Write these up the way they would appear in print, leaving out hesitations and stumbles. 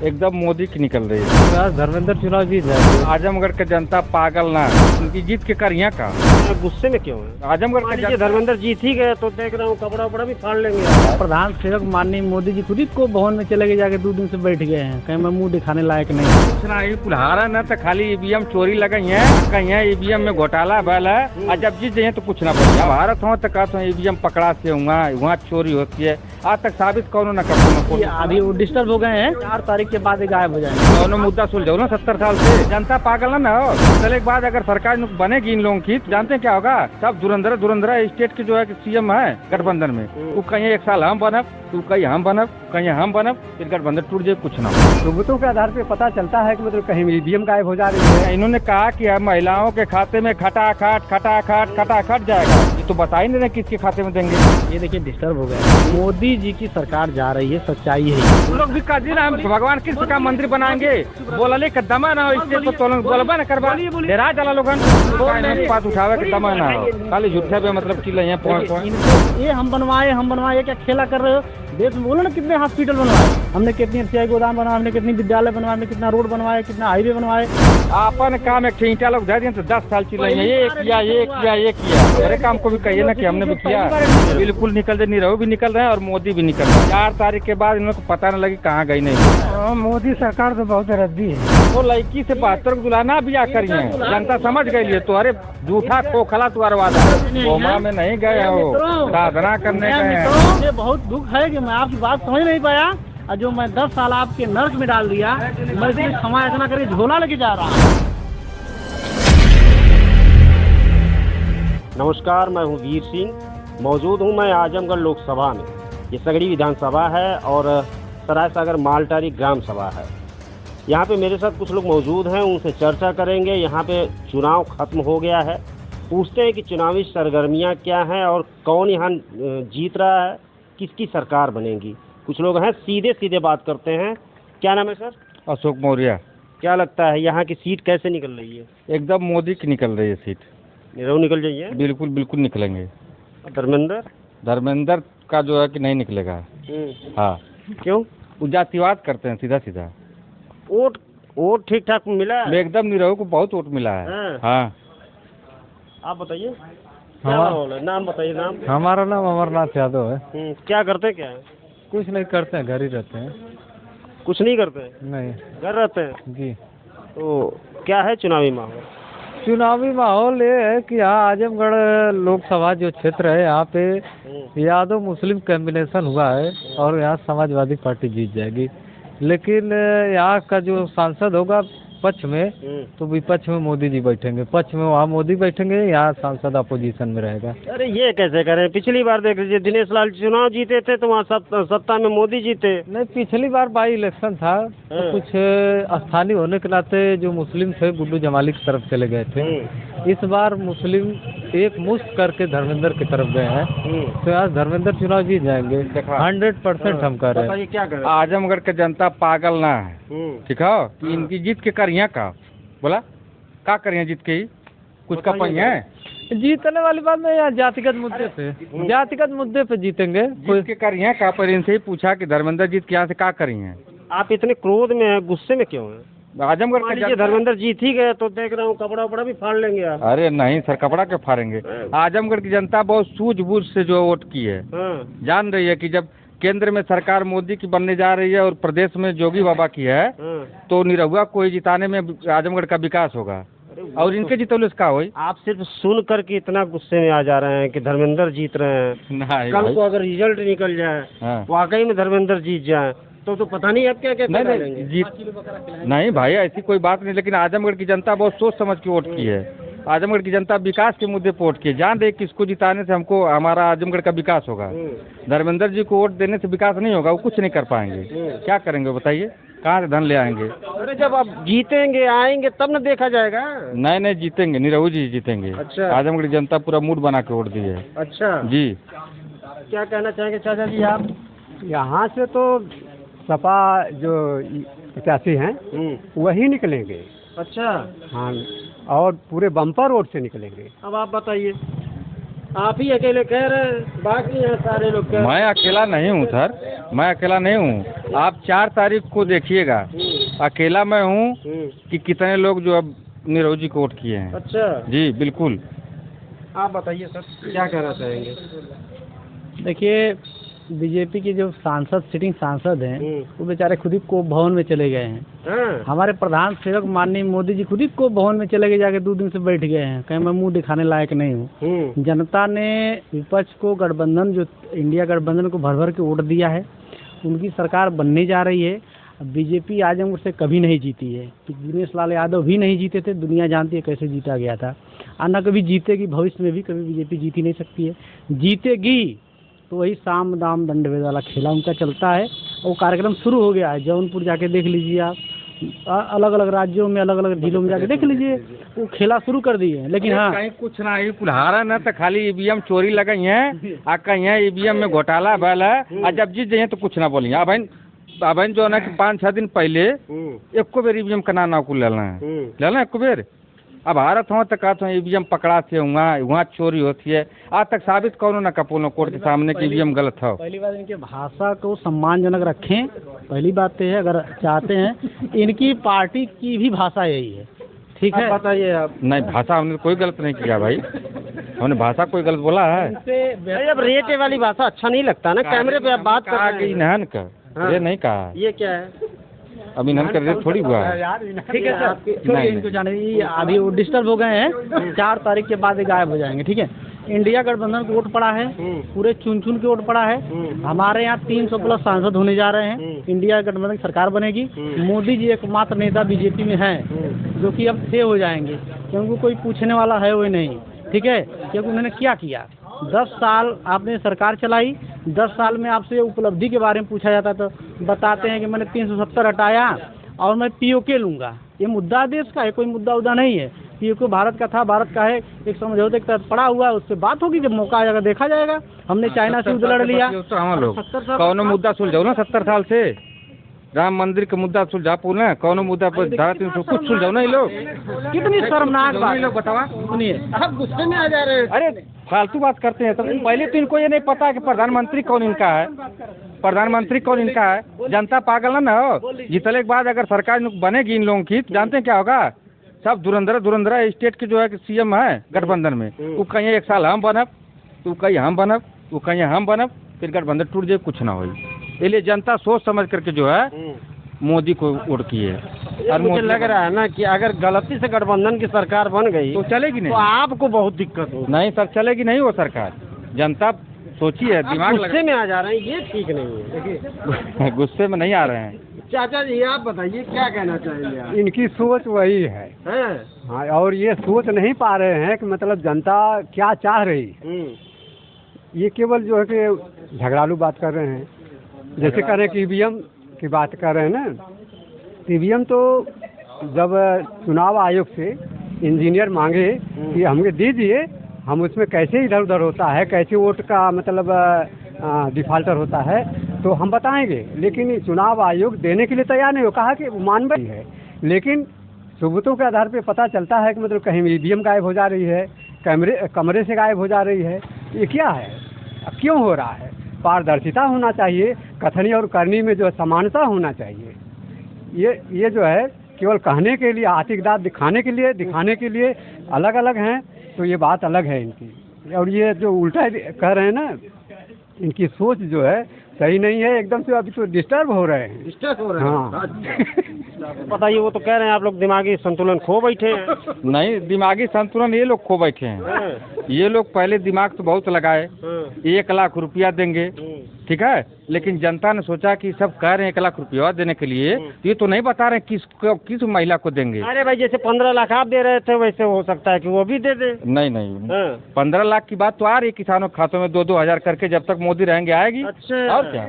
एकदम मोदी की निकल रही है। आज धर्मेंद्र चुनाव जीत जाएंगे। आजमगढ़ के जनता पागल ना, उनकी जीत के करिया का गुस्से में क्यों है? आजमगढ़ मान के लीजिए धर्मेंद्र जीत ही गए तो देख रहा हूँ कपड़ा वपड़ा भी फाड़ लेंगे। प्रधान सेवक माननीय मोदी जी खुद ही को भवन में चले गए, जाके 2 दिन से बैठ गए हैं, कहीं मैं मुंह दिखाने लायक नहीं। पूछना ये कुल्हारा न तो खाली ईवीएम चोरी लगई है, कहीं ईवीएम में घोटाला भल है, और जब जीत जाइए तो कुछ ना पड़ेगा। भारत हो तो कहते हैं ईवीएम पकड़ा से वहाँ चोरी होती है, आज तक साबित कौन न कर। अभी वो डिस्टर्ब हो गए हैं, 4 तारीख के बाद ही गायब हो जाएंगे। दोनों मुद्दा सुलझो ना 70 साल से। जनता पागल ना हो। चले के बाद अगर सरकार बनेगी इन लोगों की तो जानते हैं क्या होगा? सब धुरंधरा स्टेट के जो है सीएम है गठबंधन में, वो कहीं 1 साल हम बनब, तू कहीं हम बनब, कहीं हम बनब, फिर गठबंधन टूट जाए, कुछ ना। सबूतों के आधार पे पता चलता है कि मतलब कहीं ईवीएम गायब हो जा रही है। इन्होंने कहा कि महिलाओं के खाते में खटाखट जाएगा, ये तो बता ही नहीं रहे किसके खाते में देंगे। ये देखिए डिस्टर्ब हो गया। मोदी जी की सरकार जा रही है, सच्चाई है। वो लोग भी कह दी ना हम भगवान कृष्ण का मंदिर बनाएंगे, बोलले का दमा ना हो, इससे तो बोलबा ना करवा डेरा जला लोगन बात उठावे के दमा ना हो, खाली झूठे पे मतलब चिल्ला है पॉइंट। ये हम बनवाए क्या खेला कर रहे हो? देश में बोलो ना कितने हॉस्पिटल बनवाए हमने, कितनी एफसीआई गोदाम बनवाए हमने, कितनी विद्यालय बनवाए हमने, कितना रोड बनवाए, कितना हाईवे बनवाए। अपन काम एक ईंटा लोग दे दिए तो 10 साल चिल्लाएंगे ये किया। अरे काम को भी कहिए ना कि हमने भी किया। बिल्कुल निकल रहे, निरहु भी निकल रहे हैं और मोदी भी निकल रहे हैं। 4 तारीख के बाद इन लोग को पता न लगी कहाँ गई नहीं। मोदी सरकार तो बहुत रद्दी है। वो लड़की से 72 को दुलाना बिया करी है, जनता समझ गई। तो अरे झूठा खोखला तुअर वादा, कोमा में नहीं गए हो, साधना करने गए हैं। ये बहुत दुख है कि मैं आपकी बात समझ नहीं पाया, और जो मैं 10 साल आपके नर्क में डाल दिया, मैं इसलिए क्षमा याचना करके झोला लेके जा रहा हूँ। नमस्कार, मैं हूँ वीर सिंह। मौजूद हूँ मैं आजमगढ़ लोकसभा में। ये सगड़ी विधानसभा है और सरायसागर मालटारी ग्राम सभा है। यहाँ पे मेरे साथ कुछ लोग मौजूद हैं, उनसे चर्चा करेंगे। यहाँ पे चुनाव खत्म हो गया है, पूछते हैं कि चुनावी सरगर्मियाँ क्या हैं और कौन यहाँ जीत रहा है, किसकी सरकार बनेगी। कुछ लोग हैं, सीधे बात करते हैं। क्या नाम है सर? अशोक मौर्य। क्या लगता है यहाँ की सीट कैसे निकल रही है? एकदम मोदी की निकल रही है सीट। निरहु निकल जाइए। बिल्कुल निकलेंगे। धर्मेंद्र का जो है कि नहीं निकलेगा। हाँ, क्यों? वो जातिवाद करते हैं सीधा। वोट ठीक ठाक मिला है? एकदम निरहु को बहुत वोट मिला है। हाँ। आप बताइए क्या माहौल है? नाम बताइए। नाम? हमारा नाम अमरनाथ यादव है। क्या करते क्या है? कुछ नहीं करते हैं, घर ही रहते हैं। कुछ नहीं करते हैं? नहीं, घर रहते हैं जी। तो क्या है चुनावी माहौल? चुनावी माहौल ये है कि यहाँ आजमगढ़ लोकसभा जो क्षेत्र है, यहाँ पे यादव मुस्लिम कॉम्बिनेशन हुआ है और यहाँ समाजवादी पार्टी जीत जाएगी। लेकिन यहाँ का जो सांसद होगा पक्ष में, तो विपक्ष में मोदी जी बैठेंगे, पक्ष में वहाँ मोदी बैठेंगे, यहाँ सांसद अपोजिशन में रहेगा। अरे ये कैसे करें? पिछली बार देख लीजिए, दिनेश लाल चुनाव जीते थे तो वहाँ सत्ता में मोदी जीते। नहीं, पिछली बार बाई इलेक्शन था तो कुछ स्थानीय होने के नाते जो मुस्लिम थे गुड्डू जमाली की तरफ चले गए थे। इस बार मुस्लिम एक मुश्त करके धर्मेंद्र की तरफ गए हैं, तो आज धर्मेंद्र चुनाव जीत जाएंगे 100% हम कह रहे हैं। क्या करें? आजमगढ़ के जनता पागल ना है, ठीक है कि इनकी जीत के करिया का बोला का करिए जीत के ही कुछ का पहिया है। जीतने वाली बात नहीं, यहाँ जातिगत मुद्दे पे जीतेंगे। जीत के करिए का, पर इनसे ही पूछा कि धर्मेंद्र जीत के यहाँ से का करी है। आप इतने क्रोध में हैं, गुस्से में क्यों हैं? आजमगढ़ के धर्मेंद्र जीत ही गए तो देख रहा हूँ कपड़ा वपड़ा भी फाड़ लेंगे आप। अरे नहीं सर, कपड़ा के फाड़ेंगे। आजमगढ़ की जनता बहुत सूझबूझ से जो वोट की है, जान रही है कि जब केंद्र में सरकार मोदी की बनने जा रही है और प्रदेश में जोगी बाबा की है, तो निरहुआ को जिताने में आजमगढ़ का विकास होगा और इनके जीतोले का होई। आप सिर्फ सुन कर के इतना गुस्से में आ जा रहे हैं कि धर्मेंद्र जीत रहे हैं। कल को अगर रिजल्ट निकल जाए, वाकई में धर्मेंद्र जीत जाए, तो पता नहीं आप क्या नहीं जीत नहीं भाई, ऐसी कोई बात नहीं। लेकिन आजमगढ़ की जनता बहुत सोच समझ के वोट की है। आजमगढ़ की जनता विकास के मुद्दे पे वोट की है, जान रही किसको जिताने से हमको हमारा आजमगढ़ का विकास होगा। धर्मेंद्र जी को वोट देने से विकास नहीं होगा, वो कुछ नहीं कर पाएंगे। क्या करेंगे बताइए, कहाँ से धन ले आएंगे? अरे जब आप जीतेंगे आएंगे तब न देखा जाएगा। नहीं जीतेंगे, निरहु जी जीतेंगे। अच्छा। आजमगढ़ की जनता पूरा मूड बना के वोट दी है। अच्छा जी। क्या कहना चाहेंगे चाचा जी आप? यहाँ से तो सपा जो प्रत्याशी हैं वही निकलेंगे। अच्छा। हाँ, और पूरे बम्पर वोट से निकलेंगे। अब आप बताइए। आप ही अकेले कह रहे हैं, बाकी यहाँ सारे लोग कह रहे मैं अकेला नहीं हूँ सर, मैं अकेला नहीं हूँ। आप 4 तारीख को देखिएगा, अकेला मैं हूँ कि कितने लोग जो अब निरौजी को वोट किए हैं। अच्छा, जी बिल्कुल। आप बताइए सर, क्या कहना चाहेंगे? देखिए, बीजेपी के जो सांसद, सिटिंग सांसद हैं, वो बेचारे खुद ही कोप भवन में चले गए हैं। हाँ, हमारे प्रधान सेवक माननीय मोदी जी खुद ही कोप भवन में चले गए, जाके 2 दिन से बैठ गए हैं, कहीं मैं मुंह दिखाने लायक नहीं हूँ। जनता ने विपक्ष को, गठबंधन जो इंडिया गठबंधन को भर भर के वोट दिया है, उनकी सरकार बनने जा रही है। बीजेपी आजमगढ़ से कभी नहीं जीती है, दिनेश लाल यादव भी नहीं जीते थे, दुनिया जानती है कैसे जीता गया था, और न कभी जीतेगी, भविष्य में भी कभी बीजेपी जीत ही नहीं सकती है। जीतेगी तो वही साम दाम दंड भेद वाला खेला उनका चलता है। वो कार्यक्रम शुरू हो गया है, जौनपुर जाके देख लीजिए आप, अलग अलग राज्यों में, अलग अलग जिलों में जाके देख लीजिए, वो खेला शुरू कर दिए हैं। लेकिन हाँ, कहीं कुछ ना ही कुल्हारा न तो खाली ईवीएम चोरी लगई है, आ कहीं ईवीएम में घोटाला भल है, और जब जीत जाइए तो कुछ ना बोलिए। अब जो है ना कि 5-6 दिन पहले एको बेर ईवीएम का ना कुल लेना एको बेर। अब भारत हो तो कहते हैं ईवीएम पकड़ा थे, वहाँ चोरी होती है, आज तक साबित करो ना कपूर कोर्ट के सामने कि ईवीएम गलत हो। पहली बात, इनके भाषा को सम्मानजनक रखें, पहली बात तो है। अगर चाहते हैं, इनकी पार्टी की भी भाषा यही है, ठीक है? बताइए आप। नहीं, भाषा हमने कोई गलत नहीं किया भाई, हमने भाषा कोई गलत बोला है? अरे अब रेटे वाली भाषा अच्छा नहीं लगता ना, कैमरे पे आप बात कर रहे हैं। इन्हन का ये नहीं कहा, ये क्या है? अब इन्हन कर दे थोड़ी हुआ है। ठीक है सर, छोड़िए इनको जाने दीजिए। अभी वो डिस्टर्ब हो गए हैं, 4 तारीख के बाद ये गायब हो जाएंगे, ठीक है? इंडिया गठबंधन को वोट पड़ा है, पूरे चुन के वोट पड़ा है। हमारे यहाँ 300 प्लस सांसद होने जा रहे हैं, इंडिया गठबंधन की सरकार बनेगी। मोदी जी एकमात्र नेता बीजेपी में हैं जो कि अब थे हो जाएंगे, क्योंकि कोई पूछने वाला है वो नहीं, ठीक है? क्योंकि उन्होंने क्या किया, 10 साल आपने सरकार चलाई, 10 साल में आपसे उपलब्धि के बारे में पूछा जाता तो बताते हैं कि मैंने 370 हटाया और मैं पीओके लूँगा। ये मुद्दा देश का है, कोई मुद्दा नहीं है। पीओके भारत का था, भारत का है, एक समझौते के तहत पड़ा हुआ है, उससे बात होगी, जब मौका आएगा देखा जाएगा। हमने चाइना से युद्ध लड़ लिया, हम लोग कौन मुद्दा सुलझाओ ना 70 साल से, राम मंदिर का मुद्दा सुलझा पूरा, कौन मुद्दा पर धारा 300 कुछ सुलझाओ ना। ये लोग कितनी शर्मनाक बात, लोग बतावा, सुनिए, आप गुस्से में आ जा रहे हैं। अरे फालतू बात करते हैं। तो पहले तो इनको ये नहीं पता कि प्रधानमंत्री कौन इनका है, प्रधानमंत्री कौन इनका है। जनता पागल ना हो, जीतने के बाद अगर सरकार बनेगी इन लोगों की, तो जानते हैं क्या होगा, सब धुरंधरा स्टेट के जो है सीएम है गठबंधन में, वो कहीं 1 साल हम बनब, तो कहीं हम बनब, वो कहीं हम बनब, फिर गठबंधन टूट जाए, कुछ ना हो। इसलिए जनता सोच समझ करके जो है मोदी को वोट की है। और मुझे लग रहा है ना कि अगर गलती से गठबंधन की सरकार बन गई तो चलेगी नहीं, तो आपको बहुत दिक्कत होगी। नहीं सर, चलेगी नहीं वो सरकार। जनता सोची है, दिमाग गुस्से में आ जा रहे हैं, ये ठीक नहीं है। गुस्से में नहीं आ रहे हैं। चाचा जी आप बताइए क्या कहना चाहेंगे आप? इनकी सोच वही है। हाँ, और ये सोच नहीं पा रहे हैं कि मतलब जनता क्या चाह रही है। ये केवल जो है कि झगड़ालू बात कर रहे हैं, जैसे कह रहे हैं कि ईवीएम की बात कर रहे हैं ना। ईवीएम तो जब चुनाव आयोग से इंजीनियर मांगे कि हमें दीजिए, हम उसमें कैसे इधर उधर होता है, कैसे वोट का मतलब डिफाल्टर होता है, तो हम बताएंगे। लेकिन चुनाव आयोग देने के लिए तैयार नहीं हो, कहा कि मानवीय है। लेकिन सबूतों के आधार पर पता चलता है कि मतलब कहीं ईवीएम गायब हो जा रही है, कमरे से गायब हो जा रही है। ये क्या है, क्यों हो रहा है? पारदर्शिता होना चाहिए, कथनी और करनी में जो समानता होना चाहिए। ये जो है केवल कहने के लिए, आतिकदार दिखाने के लिए अलग अलग हैं, तो ये बात अलग है इनकी। और ये जो उल्टा कह रहे हैं ना, इनकी सोच जो है सही नहीं है, एकदम से अभी तो डिस्टर्ब हो रहे हैं। हाँ बताइए, वो तो कह रहे हैं आप लोग दिमागी संतुलन खो बैठे हैं। नहीं, दिमागी संतुलन ये लोग खो बैठे हैं। ये लोग पहले दिमाग तो बहुत लगाए, 1 लाख रुपया देंगे, ठीक है, लेकिन जनता ने सोचा कि सब कह रहे हैं 1 लाख रुपया देने के लिए, तो ये तो नहीं बता रहे किस महिला को देंगे। अरे भाई, जैसे 15 लाख आप दे रहे थे, वैसे हो सकता है कि वो भी दे दे। नहीं, 15 लाख की बात तो आ रही है किसानों के खातों में 2-2 हजार करके, जब तक मोदी रहेंगे आएगी। अच्छा, और क्या,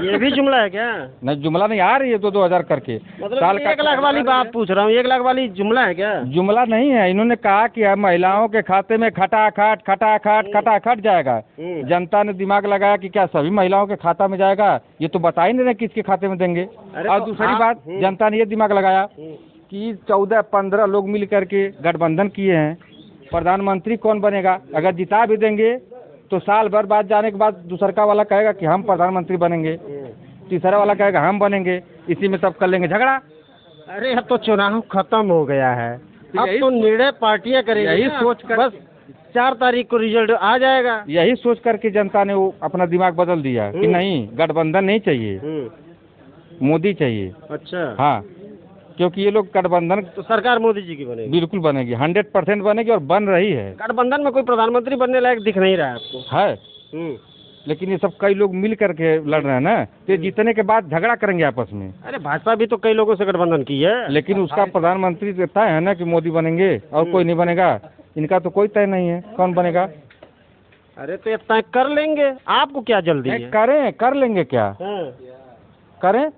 ये भी जुमला है क्या? नहीं, जुमला नहीं, आ रही है 2-2 हजार करके। मतलब 1 लाख वाली बात पूछ रहा हूँ, 1 लाख वाली जुमला है क्या? जुमला नहीं है, इन्होंने कहा कि महिलाओं के खाते में खटाखट जाएगा। जनता ने दिमाग लगाया कि क्या सभी महिलाओं के खाता में जाएगा, ये तो बता ही नहीं रहे किसके खाते में देंगे। और दूसरी बात, जनता ने ये दिमाग लगाया कि 14-15 लोग मिल करके गठबंधन किए हैं, प्रधानमंत्री कौन बनेगा? अगर जिता भी देंगे तो साल भर बाद जाने के बाद दूसरा वाला कहेगा कि हम प्रधानमंत्री बनेंगे, तीसरा वाला कहेगा हम बनेंगे, इसी में सब कर लेंगे झगड़ा। अरे अब तो चुनाव खत्म हो गया है, अब तो निर्णय पार्टियां करेंगी। यही सोच कर बस 4 तारीख को रिजल्ट आ जाएगा। यही सोच करके जनता ने वो अपना दिमाग बदल दिया कि नहीं, गठबंधन नहीं चाहिए, मोदी चाहिए। अच्छा। हाँ, क्योंकि ये लोग गठबंधन तो सरकार मोदी जी की बनेगी? बिल्कुल बनेगी, 100% बनेगी और बन रही है। गठबंधन में कोई प्रधानमंत्री बनने लायक दिख नहीं रहा है आपको? है, लेकिन ये सब कई लोग मिल करके लड़ रहे हैं ना, तो जीतने के बाद झगड़ा करेंगे आपस में। अरे भाजपा भी तो कई लोगों से गठबंधन की है। लेकिन उसका प्रधानमंत्री तय है ना कि मोदी बनेंगे और कोई नहीं बनेगा। इनका तो कोई तय नहीं है कौन बनेगा। अरे तो ये तय कर लेंगे, आपको क्या जल्दी है? करें, कर लेंगे क्या करें,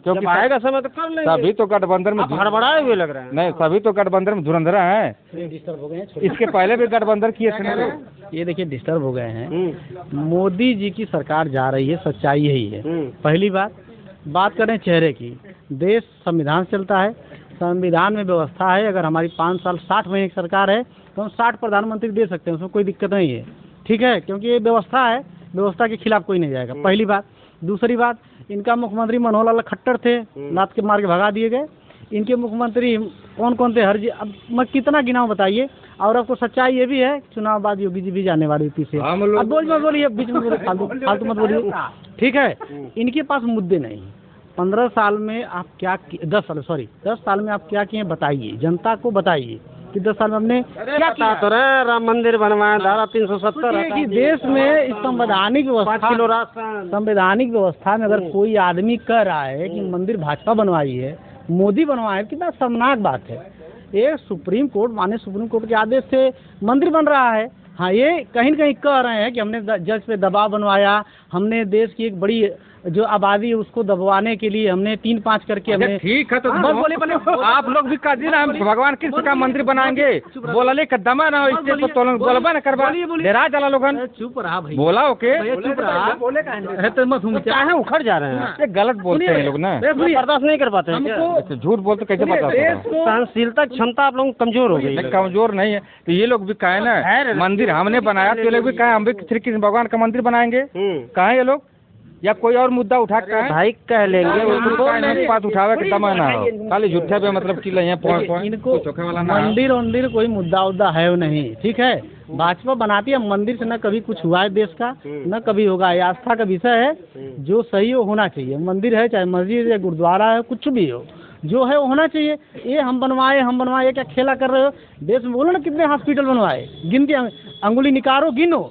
क्योंकि जब आएगा समय तो कर लेंगे। सभी तो गठबंधन में हड़बड़ाए हुए लग रहे हैं। नहीं, सभी तो गठबंधन में धुरंधरा है। इसके पहले भी गठबंधन किए थे। ये देखिए डिस्टर्ब हो गए हैं। मोदी जी की सरकार जा रही है, सच्चाई यही है। पहली बात करें चेहरे की, देश संविधान चलता है, संविधान में व्यवस्था है। अगर हमारी 5 साल 60 महीने की सरकार है तो हम 60 प्रधानमंत्री दे सकते हैं, उसमें कोई दिक्कत नहीं है, ठीक है, क्योंकि ये व्यवस्था है, व्यवस्था के खिलाफ कोई नहीं जाएगा। पहली बात। दूसरी बात, इनका मुख्यमंत्री मनोहर लाल खट्टर थे, लात के मार के भगा दिए गए। इनके मुख्यमंत्री कौन कौन थे? अब मैं कितना गिनाऊं बताइए। और आपको सच्चाई ये भी है, चुनाव बाद योगी जी भी जाने वाले पीछे। अब बोलिए, बीच में फालतू मत बोलिए, ठीक है। इनके पास मुद्दे नहीं। 15 साल में आप क्या, 10 साल में आप क्या किए बताइए, जनता को बताइए कि 10 साल में हमने क्या किया। तो राम मंदिर बनवाया, धारा 370 कि देश में इस संवैधानिक व्यवस्था में अगर कोई आदमी कह रहा है कि मंदिर भाजपा बनवाई है, मोदी बनवाए, कितना शर्मनाक बात है। ये सुप्रीम कोर्ट, माननीय सुप्रीम कोर्ट के आदेश से मंदिर बन रहा है। हाँ, ये कहीं न कहीं कह रहे हैं कि हमने जज पे दबाव बनवाया, हमने देश की एक बड़ी जो आबादी है उसको दबवाने के लिए हमने 3-5 करके हमने। ठीक है, तो बोले आप लोग भी कर दिए ना, हम भगवान कृष्ण का मंदिर बनाएंगे, बोलले कदमा ना इससे तो तोलन बोलबा ना करवा डेरा जाला लोगन। चुप रहा भाई, बोला ओके, चुप रहा, बोले काहे तो मत चाहे उखड़ जा रहे हैं। ये गलत बोलते हैं लोग ना, बर्दाश्त नहीं कर पाते हैं। झूठ बोलते कैसे बर्दाश्त? सहनशीलता क्षमता आप लोगों की कमजोर हो गई। कमजोर नहीं है तो ये लोग भी कहे ना मंदिर हमने बनाया, तो ये लोग भी कहे हम भी श्री कृष्ण भगवान का मंदिर बनाएंगे। कहे ये लोग या कोई और मुद्दा उठा के भाई कह लेंगे, बात उठावे के दमा ना हो, खाली झूठे पे मतलब चिल्ला इनको मंदिर कोई मुद्दा उद्दा है नहीं, ठीक है। भाजपा बनाती है मंदिर से, न कभी कुछ हुआ है देश का, न कभी होगा। ये आस्था का विषय है, जो सही हो होना चाहिए। मंदिर है, चाहे मस्जिद या गुरुद्वारा है, कुछ भी हो, जो है वो होना चाहिए। ये हम बनवाए क्या खेला कर रहे हो? देश में बोलो ना कितने हॉस्पिटल बनवाए, गिनती अंगुली निकालो, गिनो।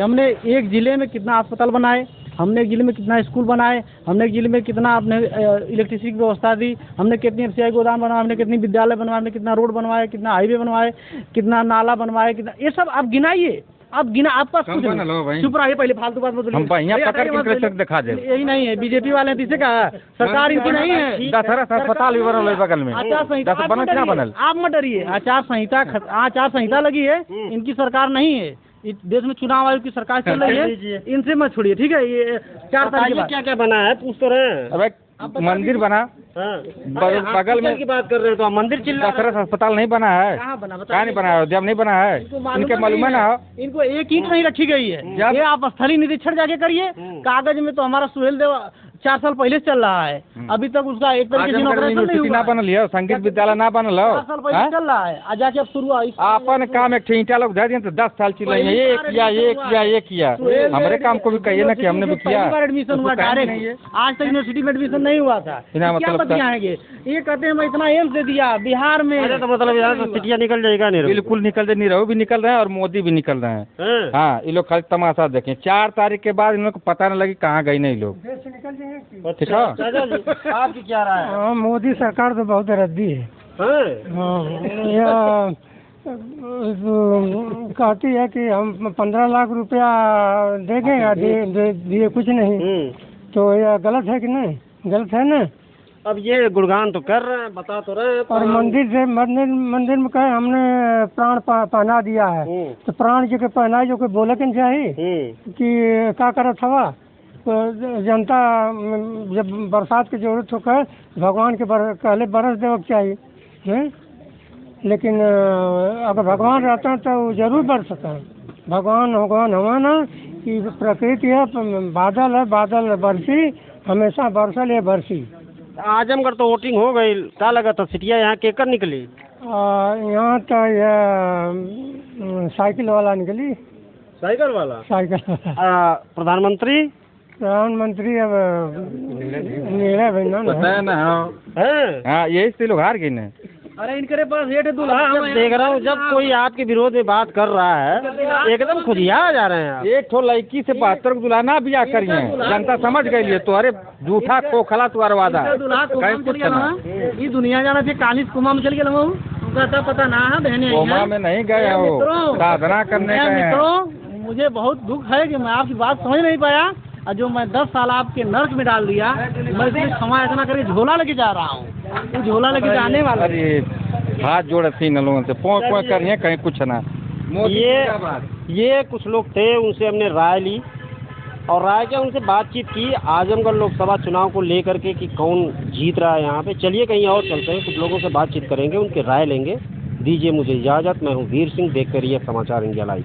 हमने एक जिले में कितना अस्पताल बनाए, हमने एक जिले में कितना स्कूल बनाए, हमने एक जिले में कितना अपने इलेक्ट्रिसिटी की व्यवस्था दी, हमने कितनी FCI गोदाम बनवाए, हमने कितनी विद्यालय बनवाए, हमने कितना रोड बनवाए, कितना हाईवे बनवाए, कितना नाला बनवाए, कितना, ये सब आप गिनाइए। आप गिना, आपका कुछ चुप रहिए, पहले फालतू बात मत बोलिए। दिखा दे, यही नहीं है, बीजेपी वाले हैं, इसे कहा सरकार इनकी नहीं है। अस्पताल भी बनल बगल में, आचार संहिता आप मत डरिए, आचार संहिता लगी है, इनकी सरकार नहीं है। इस देश में चुनाव आयोग की सरकार चल रही है, इनसे मत छोड़िए, ठीक है। ये 4 तारीख क्या क्या बना है पूछ तो रहे हैं। मंदिर बना, बगल में की बात कर रहे हो तो मंदिर चिल्ला। दशरथ अस्पताल नहीं बना है, कहाँ नहीं बना है, अयोध्या में नहीं बना है, इनके मालूम है ना। इनको एक ईंट नहीं रखी गई है। ये आप स्थलीय निरीक्षण जाके करिए, कागज में तो हमारा सुहेल देव 4 साल पहले चल रहा है, अभी तक उसका एक तरीके से यूनिवर्सिटी ना बनल है, संगीत विद्यालय ना बनल है, 4 साल पहले चल रहा है। आज जाके अब शुरू अपन काम एक ईंटा लोग दे दिए तो 10 साल चिल्लाएंगे ये किया। हमारे काम को भी कहिए ना कि हमने भी किया। एडमिशन हुआ डायरेक्ट, आज तक यूनिवर्सिटी में एडमिशन नहीं हुआ था। क्या बतियाएंगे? ये कहते हैं मैं इतना एम्स दे दिया बिहार में, तो मतलब यहाँ से सिटिया निकल जाएगा। नहीं, बिल्कुल निकल जाए, नीरव भी निकल रहे हैं और मोदी भी निकल रहे हैं। हाँ, ये लोग खाली तमाशा देखें। 4 तारीख के बाद इन लोग को पता न लगी कहाँ गई नहीं लोग। ठीक है, आपकी क्या राय है? मोदी सरकार तो बहुत रद्दी है। कहती है कि हम 15 लाख रुपया देंगे, दिए कुछ नहीं, तो यह गलत है कि नहीं? गलत है ना। अब ये गुणगान तो कर रहे हैं, बता तो रहे हैं। और मंदिर में कहे हमने प्राण पहना दिया है, तो प्राण जो के पहनाए जो के बोले के चाहिए कि क्या करत हवा। तो जनता जब बरसात की जरूरत हो कहे भगवान के कहले बरस देवे के चाहिए। लेकिन अगर भगवान रहता है तो वो जरूर बरसता है। भगवान हमारा कि प्रकृति है, बादल है, बादल बरसी, हमेशा बरसल है बरसी। आजमगढ़ तो वोटिंग हो गई, क्या लगा था सिटिया यहाँ केकर निकली? यहाँ तो यह साइकिल वाला निकली। साइकिल वाला? साइकिल प्रधानमंत्री अब नीला बहना पता है ना। हाँ, यही से लोग हार गए ना। अरे इनके पास रेट दूल्हा जब देख रहा हूँ, जब कोई आपके विरोध में बात कर रहा है एकदम खुदिया जा रहे हैं आप। एक ठो लड़की से 72 दुल्हना बियाह करिए, जनता समझ गई है। तो अरे झूठा खोखला तुम्हारा वादा कहीं कुछ ना। ये दुनिया जाना चाहिए, कालिस कुमा में चल गया उनका पता ना है। बहने कोमा में नहीं गए हो, साधना करने गए हैं। मित्रों, मुझे बहुत दुख है कि मैं आपकी बात समझ नहीं पाया, और जो मैं 10 साल आपके नर्क में डाल दिया, मैं इसलिए क्षमा याचना करके झोला लेके जा रहा हूँ। वो झोला लेके जाने वाला। अरे हाथ जोड़े थी न लोगों से पों करिए, कहीं कुछ ना। ये कुछ लोग थे, उनसे हमने राय ली और राय क्या उनसे बातचीत की आजमगढ़ लोकसभा चुनाव को लेकर के कि कौन जीत रहा है यहाँ पे। चलिए कहीं और चलते हैं, कुछ लोगों से बातचीत करेंगे, उनकी राय लेंगे। दीजिए मुझे इजाज़त, मैं हूँ वीर सिंह, देखते रहिए समाचार इंडिया लाइव।